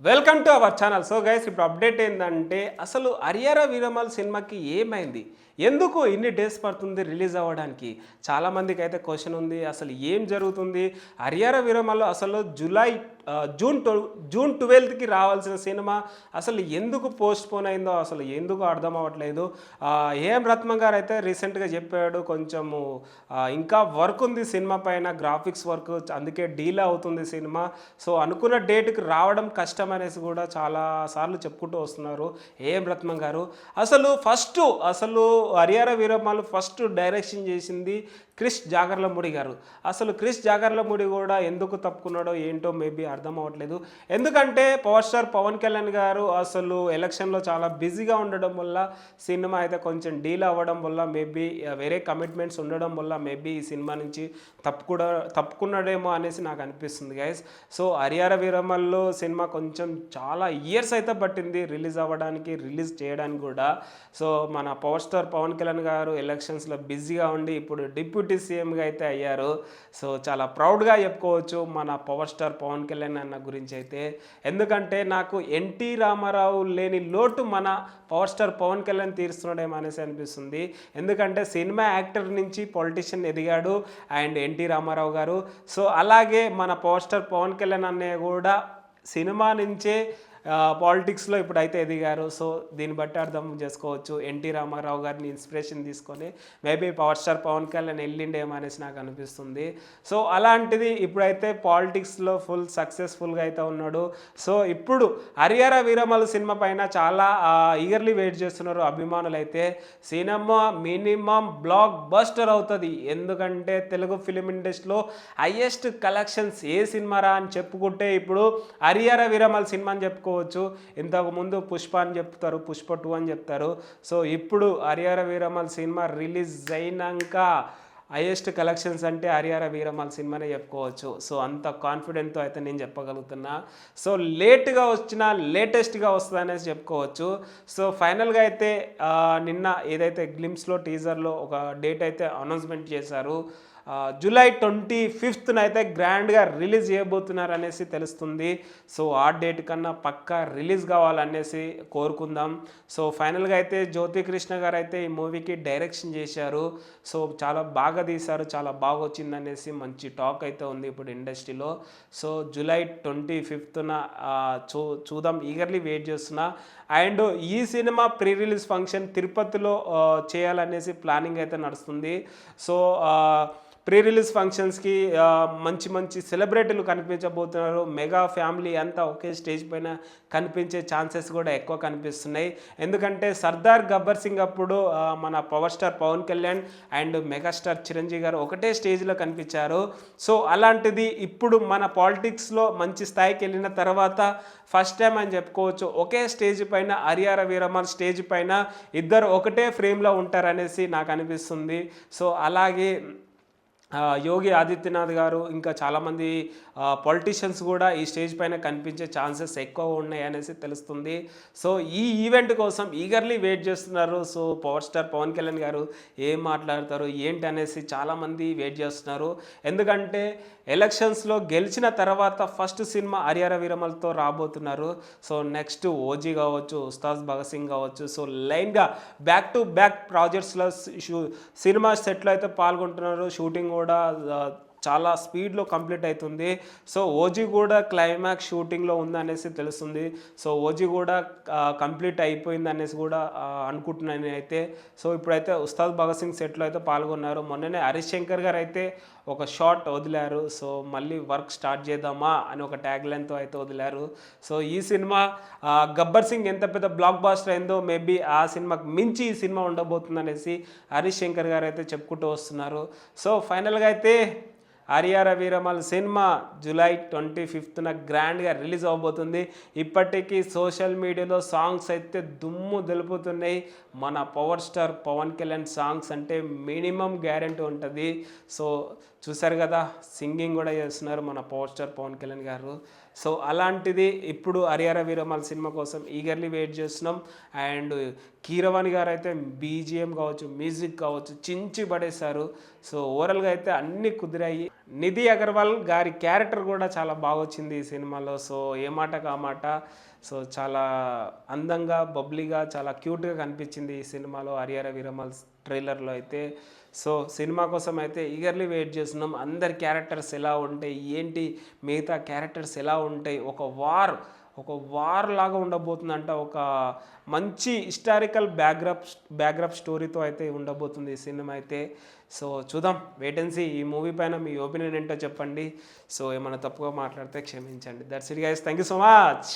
Welcome to our channel. So guys, ఇప్పుడు update ఏంటంటే అసలు హరిహర వీరమల్ సినిమాకి ఏమైంది, ఎందుకు ఇన్ని డేస్ పడుతుంది రిలీజ్ అవ్వడానికి? చాలామందికి అయితే క్వశ్చన్ ఉంది, అసలు ఏం జరుగుతుంది? హరిహర వీరమల్ అసలు జూన్ 12కి రావాల్సిన సినిమా అసలు ఎందుకు పోస్ట్ పోన్ అయిందో అసలు ఎందుకు అర్థం అవ్వట్లేదు. ఏఎం రత్నం గారు అయితే రీసెంట్గా చెప్పాడు, కొంచెము ఇంకా వర్క్ ఉంది సినిమా పైన, గ్రాఫిక్స్ వర్క్, అందుకే డీలే అవుతుంది సినిమా. సో అనుకున్న డేట్కి రావడం కష్టం అనేసి కూడా చాలా సార్లు చెప్పుకుంటూ వస్తున్నారు ఏఎం రత్నం గారు. అసలు హరిహర వీరమల్ ఫస్ట్ డైరెక్షన్ చేసింది క్రిష్ జాగర్లమూడి గారు. అసలు క్రిష్ జాగర్లమూడి కూడా ఎందుకు తప్పుకున్నాడో ఏంటో మేబీ అర్థం అవ్వట్లేదు. ఎందుకంటే పవర్ స్టార్ పవన్ కళ్యాణ్ గారు అసలు ఎలక్షన్లో చాలా బిజీగా ఉండడం వల్ల, సినిమా అయితే కొంచెం డీల్ అవ్వడం వల్ల, మేబీ వేరే కమిట్మెంట్స్ ఉండడం వల్ల మేబీ ఈ సినిమా నుంచి తప్పుకున్నాడేమో అనేసి నాకు అనిపిస్తుంది గైస్. సో హరిహర వీరమల్లో సినిమా కొంచెం చాలా ఇయర్స్ అయితే పట్టింది రిలీజ్ అవ్వడానికి, రిలీజ్ చేయడానికి కూడా. సో మన పవర్ స్టార్ పవన్ కళ్యాణ్ గారు ఎలక్షన్స్లో బిజీగా ఉండి ఇప్పుడు డిప్యూటీ సీఎంగా అయితే అయ్యారు. సో చాలా ప్రౌడ్గా చెప్పుకోవచ్చు మన పవర్ స్టార్ పవన్ కళ్యాణ్ అన్న గురించి అయితే. ఎందుకంటే నాకు ఎన్టీ రామారావు లేని లోటు మన పవర్ స్టార్ పవన్ కళ్యాణ్ తీరుస్తున్నాడేమో అనేసి అనిపిస్తుంది. ఎందుకంటే సినిమా యాక్టర్ నుంచి పొలిటీషియన్ ఎదిగాడు అండ్ ఎన్టీ రామారావు గారు. సో అలాగే మన పవర్ స్టార్ పవన్ కళ్యాణ్ అన్నయ్య కూడా సినిమా నుంచే పాలిటిక్స్లో ఇప్పుడైతే ఎదిగారు. సో దీన్ని బట్టి అర్థం చేసుకోవచ్చు, ఎన్టీ రామారావు గారిని ఇన్స్పిరేషన్ తీసుకొని maybe power star Pawan Kalyan వెళ్ళిండేమో అనేసి నాకు అనిపిస్తుంది. సో అలాంటిది ఇప్పుడైతే పాలిటిక్స్లో ఫుల్ సక్సెస్ఫుల్గా అయితే ఉన్నాడు. సో ఇప్పుడు హరిహర వీరమల్ సినిమా పైన చాలా ఈగర్లీ వెయిట్ చేస్తున్నారు అభిమానులు అయితే. సినిమా మినిమం బ్లాక్ బస్టర్ అవుతుంది, ఎందుకంటే తెలుగు ఫిలిం ఇండస్ట్రీలో హైయెస్ట్ కలెక్షన్స్ ఏ సినిమారా అని చెప్పుకుంటే ఇప్పుడు హరిహర వీరమల్ సినిమా అని చెప్పుకో. ఇంతకు ముందు పుష్ప అని చెప్తారు, పుష్ప 2 అని చెప్తారు. సో ఇప్పుడు హరిహర వీరమల్ సినిమా రిలీజ్ అయినాక హైయెస్ట్ కలెక్షన్స్ అంటే హరిహర వీరమల్ సినిమానే చెప్పుకోవచ్చు. సో అంత కాన్ఫిడెంట్తో అయితే నేను చెప్పగలుగుతున్నా. సో లేట్గా వచ్చినా లేటెస్ట్గా వస్తుంది అనేసి చెప్పుకోవచ్చు. సో ఫైనల్గా అయితే నిన్న ఏదైతే గ్లిమ్స్లో టీజర్లో ఒక డేట్ అయితే అనౌన్స్మెంట్ చేశారు. జూలై 25th అయితే గ్రాండ్గా రిలీజ్ చేయబోతున్నారు అనేసి తెలుస్తుంది. సో ఆ డేట్ కన్నా పక్కా రిలీజ్ కావాలనేసి కోరుకుందాం. సో ఫైనల్గా అయితే జ్యోతి కృష్ణ గారు అయితే ఈ మూవీకి డైరెక్షన్ చేశారు. సో చాలా బాగా తీశారు, చాలా బాగా వచ్చింది అనేసి మంచి టాక్ అయితే ఉంది ఇప్పుడు ఇండస్ట్రీలో. సో జూలై 25th చూద్దాం, ఈగర్లీ వెయిట్ చేస్తున్నా. అండ్ ఈ సినిమా ప్రీ రిలీజ్ ఫంక్షన్ తిరుపతిలో చేయాలనేసి ప్లానింగ్ అయితే నడుస్తుంది. సో ప్రీ రిలీజ్ ఫంక్షన్స్కి మంచి మంచి సెలబ్రిటీలు కనిపించబోతున్నారు. మెగా ఫ్యామిలీ అంతా ఒకే స్టేజ్ పైన కనిపించే ఛాన్సెస్ కూడా ఎక్కువ కనిపిస్తున్నాయి. ఎందుకంటే సర్దార్ గబ్బర్ సింగ్ అప్పుడు మన power star Pawan Kalyan and megastar Chiranjeevi garu ఒకటే స్టేజ్లో కనిపించారు. సో అలాంటిది ఇప్పుడు మన పాలిటిక్స్లో మంచి స్థాయికి వెళ్ళిన తర్వాత ఫస్ట్ టైం అని చెప్పుకోవచ్చు ఒకే స్టేజ్ పైన హరిహర వీరమల్ స్టేజ్ పైన ఇద్దరు ఒకటే ఫ్రేమ్లో ఉంటారనేసి నాకు అనిపిస్తుంది. సో అలాగే యోగి ఆదిత్యనాథ్ గారు ఇంకా చాలామంది పొలిటీషియన్స్ కూడా ఈ స్టేజ్ పైన కనిపించే ఛాన్సెస్ ఎక్కువ ఉన్నాయి అనేసి తెలుస్తుంది. సో ఈ ఈవెంట్ కోసం ఈగర్లీ వెయిట్ చేస్తున్నారు. So power star Pawan Kalyan garu ఏం మాట్లాడతారు ఏంటి అనేసి చాలామంది వెయిట్ చేస్తున్నారు. ఎందుకంటే ఎలక్షన్స్లో గెలిచిన తర్వాత ఫస్ట్ సినిమా హరిహర వీరమల్తో రాబోతున్నారు. సో నెక్స్ట్ ఓజీ కావచ్చు, ఉస్తాద్ భగత్ సింగ్ కావచ్చు, సో లైన్గా బ్యాక్ టు బ్యాక్ ప్రాజెక్ట్స్లో సినిమా సెట్లో అయితే పాల్గొంటున్నారు. షూటింగ్ కూడా చాలా స్పీడ్లో కంప్లీట్ అవుతుంది. సో ఓజీ కూడా క్లైమాక్స్ షూటింగ్లో ఉందనేసి తెలుస్తుంది. సో ఓజీ కూడా కంప్లీట్ అయిపోయింది అనేసి కూడా అనుకుంటున్నాను నేనైతే. సో ఇప్పుడైతే ఉస్తాద్ భగత్ సింగ్ సెట్లో అయితే పాల్గొన్నారు. మొన్ననే హరీష్ శంకర్ గారు అయితే ఒక షాట్ వదిలారు. సో మళ్ళీ వర్క్ స్టార్ట్ చేద్దామా అని ఒక ట్యాగ్ లైన్తో అయితే వదిలారు. సో ఈ సినిమా గబ్బర్ సింగ్ ఎంత పెద్ద బ్లాక్ బాస్టర్ అయిందో మేబీ ఆ సినిమాకి మించి ఈ సినిమా ఉండబోతుంది అనేసి హరీష్ శంకర్ గారు అయితే చెప్పుకుంటూ వస్తున్నారు. సో ఫైనల్గా అయితే Harihara Veeramal cinema July 25th గ్రాండ్గా రిలీజ్ అవబోతుంది. ఇప్పటికీ సోషల్ మీడియాలో సాంగ్స్ అయితే దుమ్ము దులుపుతున్నాయి. మన power star Pawan Kalyan songs అంటే మినిమం గ్యారెంటీ ఉంటుంది. సో చూసారు కదా, సింగింగ్ కూడా చేస్తున్నారు మన పవర్ స్టార్ పవన్ కళ్యాణ్ గారు. సో అలాంటిది ఇప్పుడు హరిహర వీరమల్ సినిమా కోసం ఈగర్లీ వెయిట్ చేస్తున్నాం. అండ్ కీరవాణి గారు అయితే బీజిఎం కావచ్చు, మ్యూజిక్ కావచ్చు చించి పడేశారు. సో ఓవరాల్గా అయితే అన్నీ కుదిరాయి. నిధి అగర్వాల్ గారి క్యారెక్టర్ కూడా చాలా బాగా వచ్చింది ఈ సినిమాలో. సో ఏ మాట కామాట. సో చాలా అందంగా, బబ్లీగా, చాలా క్యూట్గా కనిపించింది ఈ సినిమాలో హరిహర వీరమల్ ట్రైలర్లో అయితే. సో సినిమా కోసం అయితే ఈగర్లీ వెయిట్ చేస్తున్నాం. అందరి క్యారెక్టర్స్ ఎలా ఉంటాయి, ఏంటి మిగతా క్యారెక్టర్స్ ఎలా ఉంటాయి, ఒక వార్ లాగా ఉండబోతుందంట. ఒక మంచి హిస్టారికల్ బ్యాక్గ్రౌండ్ స్టోరీతో అయితే ఉండబోతుంది ఈ సినిమా అయితే. సో చూద్దాం, వెయిట్ అండ్ సీ. ఈ మూవీ పైన మీ ఒపీనియన్ ఏంటో చెప్పండి. సో ఏమైనా తప్పుగా మాట్లాడితే క్షమించండి. That's it guys, thank you so much.